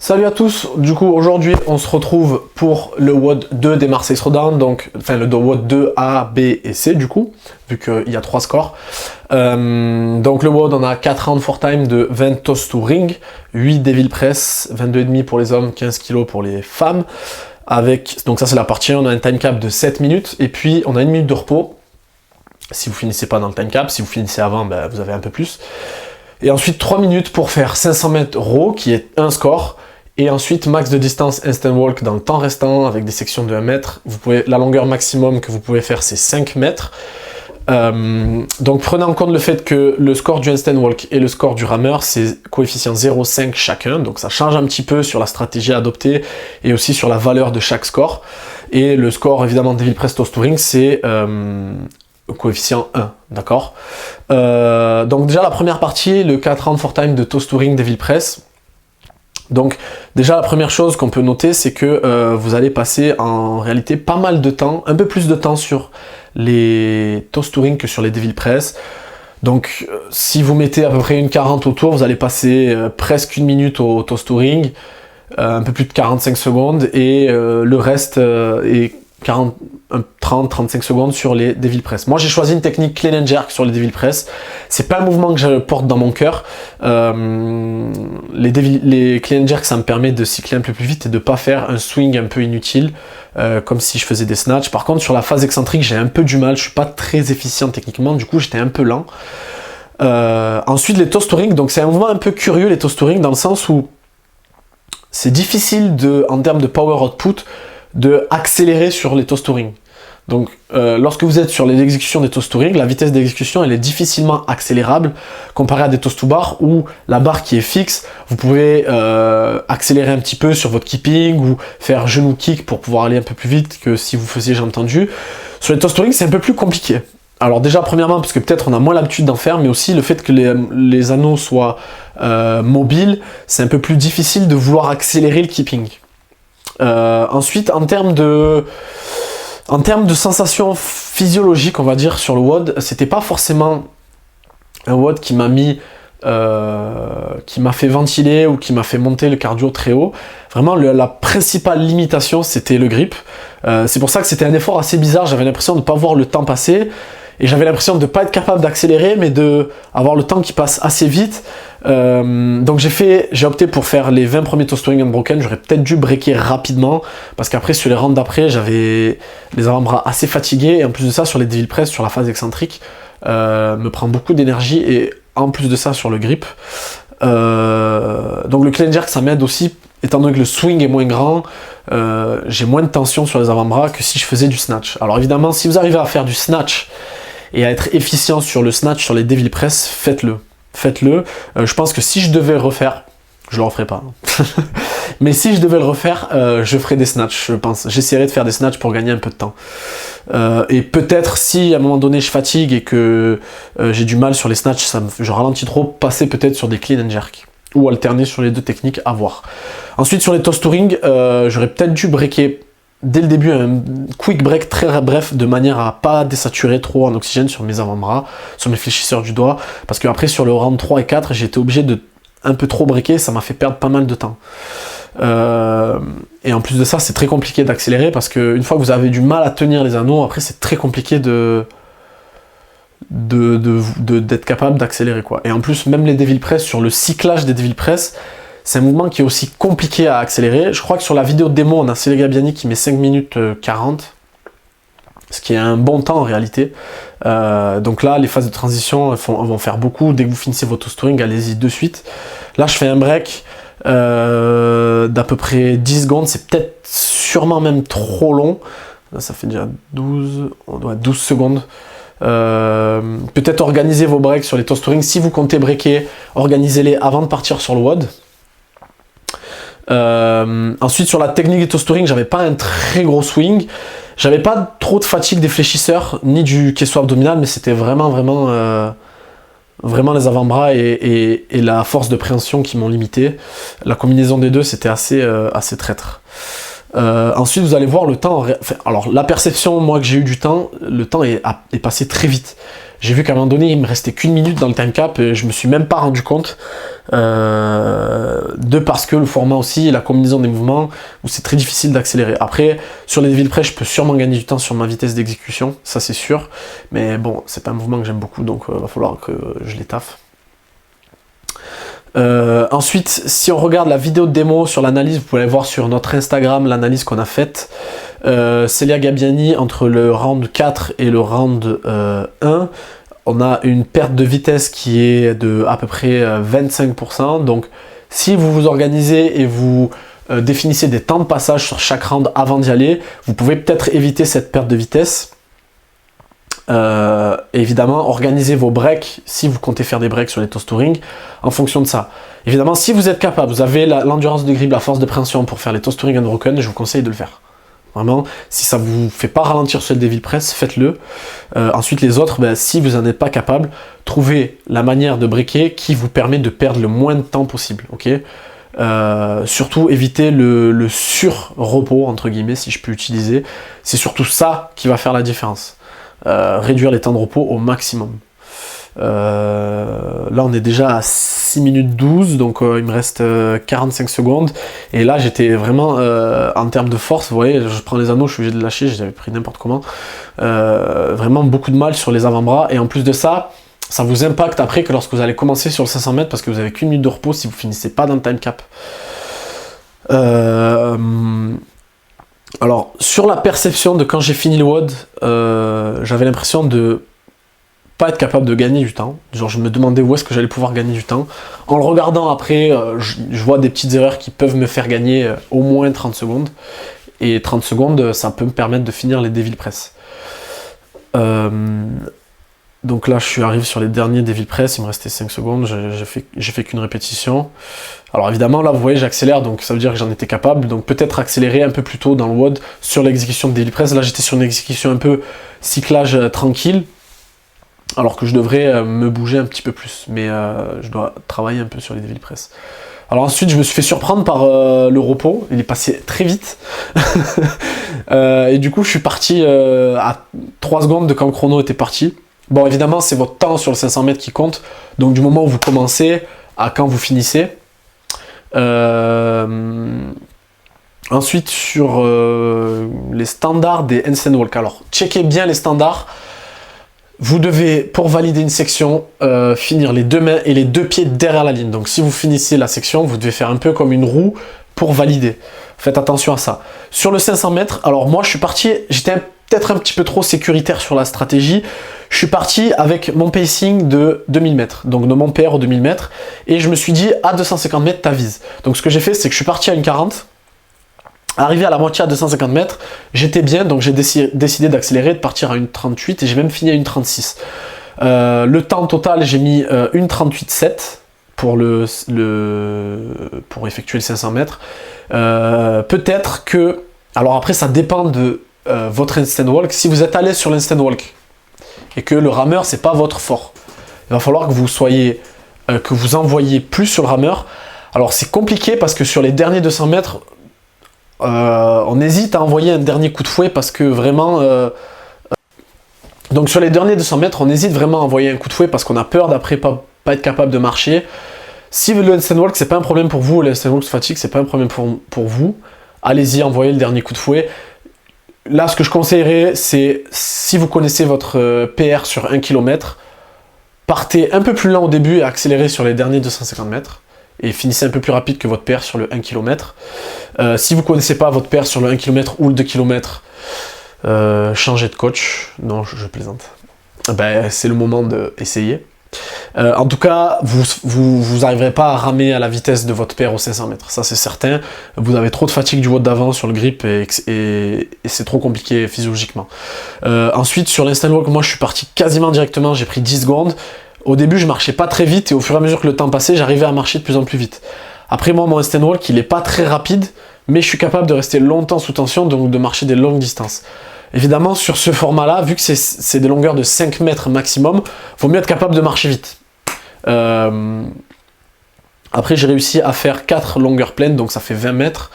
Salut à tous, du coup aujourd'hui on se retrouve pour le WOD 2 des Marseille Throwdown, donc enfin le WOD 2 A, B et C du coup, vu qu'il y a 3 scores. Donc le WOD on a 4 rounds for time de 20 toss to ring, 8 devil press, 22,5 pour les hommes, 15 kg pour les femmes. Donc ça c'est la partie 1, on a un time cap de 7 minutes et puis on a 1 minute de repos. Si vous finissez pas dans le time cap, si vous finissez avant, ben, vous avez un peu plus. Et ensuite 3 minutes pour faire 500 mètres row qui est un score. Et ensuite, max de distance instant walk dans le temps restant avec des sections de 1 mètre. La longueur maximum que vous pouvez faire, c'est 5 mètres. Donc prenez en compte le fait que le score du instant walk et le score du rameur, c'est coefficient 0,5 chacun. Donc ça change un petit peu sur la stratégie à adopter et aussi sur la valeur de chaque score. Et le score, évidemment, Devil Press Toss to Ring, c'est coefficient 1, d'accord. Donc déjà, la première partie, le 4 round for time de Toss to Ring Devil Press. Donc déjà la première chose qu'on peut noter, c'est que vous allez passer en réalité pas mal de temps, un peu plus de temps sur les toss to ring que sur les devil press. Donc si vous mettez à peu près 1,40 au tour, vous allez passer presque 1 minute au toss to ring, un peu plus de 45 secondes et le reste est 30-35 secondes sur les devil press. Moi j'ai choisi une technique clean and jerk sur les devil press. C'est pas un mouvement que je porte dans mon cœur. Les clean and jerk, ça me permet de cycler un peu plus vite et de pas faire un swing un peu inutile, comme si je faisais des snatchs. Par contre sur la phase excentrique j'ai un peu du mal, je suis pas très efficient techniquement, du coup j'étais un peu lent. Ensuite les toss to ring, donc c'est un mouvement un peu curieux les toss to ring dans le sens où c'est difficile en termes de power output de accélérer sur les toss to ring. Donc lorsque vous êtes sur les exécutions des toss to ring, la vitesse d'exécution elle est difficilement accélérable comparée à des toss to bar où la barre qui est fixe, vous pouvez accélérer un petit peu sur votre keeping ou faire genou kick pour pouvoir aller un peu plus vite que si vous faisiez jambes tendues. Sur les toss to ring c'est un peu plus compliqué. Alors déjà premièrement parce que peut-être on a moins l'habitude d'en faire, mais aussi le fait que les anneaux soient mobiles, c'est un peu plus difficile de vouloir accélérer le keeping. Ensuite, en termes de sensations physiologiques, on va dire, sur le WOD, c'était pas forcément un WOD qui m'a fait ventiler ou qui m'a fait monter le cardio très haut. Vraiment, la principale limitation, c'était le grip. C'est pour ça que c'était un effort assez bizarre. J'avais l'impression de ne pas voir le temps passer. Et j'avais l'impression de ne pas être capable d'accélérer, mais d'avoir le temps qui passe assez vite. Donc j'ai opté pour faire les 20 premiers toss to ring unbroken. J'aurais peut-être dû breaker rapidement, parce qu'après sur les rounds d'après, j'avais les avant-bras assez fatigués. Et en plus de ça, sur les devil press, sur la phase excentrique, me prend beaucoup d'énergie. Et en plus de ça, sur le grip. Donc le clean jerk, ça m'aide aussi, étant donné que le swing est moins grand. J'ai moins de tension sur les avant-bras que si je faisais du snatch. Alors évidemment, si vous arrivez à faire du snatch et à être efficient sur le snatch, sur les devil press, faites-le. Faites-le. Je pense que si je devais le refaire, je le referai pas. Mais si je devais le refaire, je ferais des snatchs, je pense. J'essaierais de faire des snatchs pour gagner un peu de temps. Et peut-être si à un moment donné je fatigue et que j'ai du mal sur les snatchs, je ralentis trop, passer peut-être sur des clean and jerk. Ou alterner sur les deux techniques, à voir. Ensuite sur les toss to ring, j'aurais peut-être dû breaker dès le début un quick break très bref de manière à pas désaturer trop en oxygène sur mes avant-bras, sur mes fléchisseurs du doigt, parce que après sur le round 3 et 4 j'ai été obligé de un peu trop breaker, ça m'a fait perdre pas mal de temps. Et en plus de ça c'est très compliqué d'accélérer parce qu'une fois que vous avez du mal à tenir les anneaux, après c'est très compliqué d'être capable d'accélérer quoi. Et en plus même les devil press, sur le cyclage des devil press, c'est un mouvement qui est aussi compliqué à accélérer. Je crois que sur la vidéo de démo, on a Célega Biani qui met 5 minutes 40, ce qui est un bon temps en réalité. Donc là, les phases de transition vont faire beaucoup. Dès que vous finissez votre toss to ring, allez-y de suite. Là, je fais un break d'à peu près 10 secondes. C'est peut-être sûrement même trop long. Là, ça fait déjà 12 secondes. Peut-être organiser vos breaks sur les toss to ring. Si vous comptez breaker, organisez-les avant de partir sur le WOD. Ensuite sur la technique des toss to ring, j'avais pas un très gros swing, j'avais pas trop de fatigue des fléchisseurs ni du caisson abdominal, mais c'était vraiment les avant-bras et la force de préhension qui m'ont limité. La combinaison des deux c'était assez traître. Ensuite vous allez voir le temps, alors la perception moi que j'ai eu du temps, le temps est passé très vite. J'ai vu qu'à un moment donné il me restait qu'1 minute dans le time cap et je me suis même pas rendu compte. De parce que le format aussi, la combinaison des mouvements, où c'est très difficile d'accélérer. Après, sur les défis près, je peux sûrement gagner du temps sur ma vitesse d'exécution, ça c'est sûr, mais bon, c'est pas un mouvement que j'aime beaucoup, donc va falloir que je les taffe. Ensuite, si on regarde la vidéo de démo sur l'analyse, vous pouvez aller voir sur notre Instagram l'analyse qu'on a faite. Célia Gabbiani, entre le round 4 et le round 1, on a une perte de vitesse qui est de à peu près 25%. Donc si vous vous organisez et vous définissez des temps de passage sur chaque round avant d'y aller, vous pouvez peut-être éviter cette perte de vitesse. Évidemment, organisez vos breaks si vous comptez faire des breaks sur les toast touring en fonction de ça. Évidemment, si vous êtes capable, vous avez l'endurance de grip, la force de préhension pour faire les toast touring unbroken, je vous conseille de le faire. Vraiment, si ça vous fait pas ralentir sur le devil press, faites-le. Ensuite, les autres, si vous n'en êtes pas capable, trouvez la manière de breaker qui vous permet de perdre le moins de temps possible. Ok. Surtout évitez le sur-repos, entre guillemets, si je peux utiliser. C'est surtout ça qui va faire la différence. Réduire les temps de repos au maximum. Là on est déjà à 6 minutes 12, donc il me reste 45 secondes, et là j'étais vraiment en termes de force, vous voyez, je prends les anneaux, je suis obligé de lâcher, j'avais pris n'importe comment, vraiment beaucoup de mal sur les avant-bras, et en plus de ça, ça vous impacte après que lorsque vous allez commencer sur le 500 mètres, parce que vous avez qu'une minute de repos si vous finissez pas dans le time cap. Alors, sur la perception de quand j'ai fini le WOD, j'avais l'impression de pas être capable de gagner du temps. Genre, je me demandais où est-ce que j'allais pouvoir gagner du temps. En le regardant après, je vois des petites erreurs qui peuvent me faire gagner au moins 30 secondes. Et 30 secondes, ça peut me permettre de finir les devil press. Donc là, je suis arrivé sur les derniers devil press, il me restait 5 secondes, j'ai fait qu'une répétition. Alors évidemment, là, vous voyez, j'accélère, donc ça veut dire que j'en étais capable. Donc peut-être accélérer un peu plus tôt dans le WOD sur l'exécution de devil press. Là, j'étais sur une exécution un peu cyclage tranquille, alors que je devrais me bouger un petit peu plus. Mais je dois travailler un peu sur les devil press. Alors ensuite, je me suis fait surprendre par le repos. Il est passé très vite. Et du coup, je suis parti à 3 secondes de quand le chrono était parti. Bon, évidemment, c'est votre temps sur le 500 mètres qui compte. Donc du moment où vous commencez à quand vous finissez. Ensuite, sur les standards des handstand walk. Alors, checkez bien les standards. Vous devez, pour valider une section, finir les 2 mains et les 2 pieds derrière la ligne. Donc si vous finissez la section, vous devez faire un peu comme une roue pour valider. Faites attention à ça. Sur le 500 mètres, alors moi je suis parti, j'étais peut-être un petit peu trop sécuritaire sur la stratégie. Je suis parti avec mon pacing de 2000 mètres, donc de mon PR au 2000 mètres, et je me suis dit à 250 mètres, t'avises. Donc ce que j'ai fait, c'est que je suis parti à une 40. Arrivé à la moitié à 250 mètres, j'étais bien, donc j'ai décidé d'accélérer, de partir à une 38 et j'ai même fini à une 36. Le temps total, j'ai mis une 38,7 pour effectuer le 500 mètres. Peut-être que... Alors après, ça dépend de votre instant walk. Si vous êtes à l'aise sur l'instant walk et que le rameur, c'est pas votre fort, il va falloir que vous soyez... que vous envoyiez plus sur le rameur. Alors c'est compliqué parce que sur les derniers 200 mètres, on hésite à envoyer un dernier coup de fouet parce que vraiment... Donc sur les derniers 200 mètres, on hésite vraiment à envoyer un coup de fouet parce qu'on a peur d'après pas être capable de marcher. Si le handstand walk c'est pas un problème pour vous, le handstand walk fatigue c'est pas un problème pour vous, allez-y, envoyez le dernier coup de fouet. Là, ce que je conseillerais, c'est si vous connaissez votre PR sur 1 km, partez un peu plus lent au début et accélérez sur les derniers 250 mètres. Et finissez un peu plus rapide que votre PR sur le 1 km. Si vous ne connaissez pas votre PR sur le 1 km ou le 2 km, changez de coach. Non, je plaisante. C'est le moment d'essayer. En tout cas, vous n'arriverez pas à ramer à la vitesse de votre PR au 500 mètres. Ça, c'est certain. Vous avez trop de fatigue du WOD d'avant sur le grip et c'est trop compliqué physiologiquement. Ensuite, sur l'instant walk, moi, je suis parti quasiment directement. J'ai pris 10 secondes. Au début, je marchais pas très vite et au fur et à mesure que le temps passait, j'arrivais à marcher de plus en plus vite. Après, moi, mon instant walk, il est pas très rapide, mais je suis capable de rester longtemps sous tension, donc de marcher des longues distances. Évidemment, sur ce format-là, vu que c'est des longueurs de 5 mètres maximum, vaut mieux être capable de marcher vite. Après, j'ai réussi à faire 4 longueurs pleines, donc ça fait 20 mètres.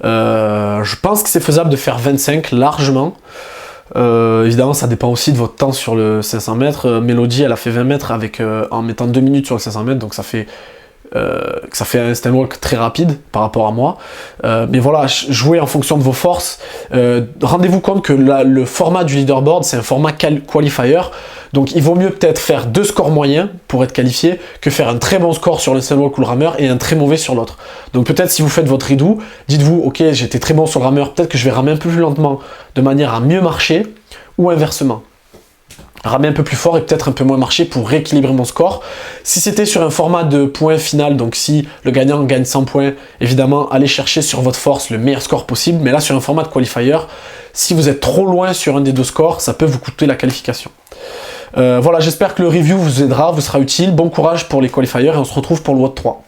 Je pense que c'est faisable de faire 25 largement. Évidemment, ça dépend aussi de votre temps sur le 500 mètres. Mélodie, elle a fait 20 mètres en mettant 2 minutes sur le 500 mètres, donc ça fait que ça fait un stand walk très rapide par rapport à moi. Mais voilà, jouez en fonction de vos forces. Rendez-vous compte que le format du leaderboard, c'est un format qualifier. Donc il vaut mieux peut-être faire 2 scores moyens pour être qualifié que faire un très bon score sur le stand walk ou le rameur et un très mauvais sur l'autre. Donc peut-être si vous faites votre redo, dites-vous ok, j'étais très bon sur le rameur, peut-être que je vais ramer un peu plus lentement de manière à mieux marcher, ou inversement. Ramer un peu plus fort et peut-être un peu moins marcher pour rééquilibrer mon score. Si c'était sur un format de points final, donc si le gagnant gagne 100 points, évidemment, allez chercher sur votre force le meilleur score possible. Mais là, sur un format de qualifier, si vous êtes trop loin sur un des 2 scores, ça peut vous coûter la qualification. Voilà, j'espère que le review vous aidera, vous sera utile. Bon courage pour les qualifiers et on se retrouve pour le WOD 3.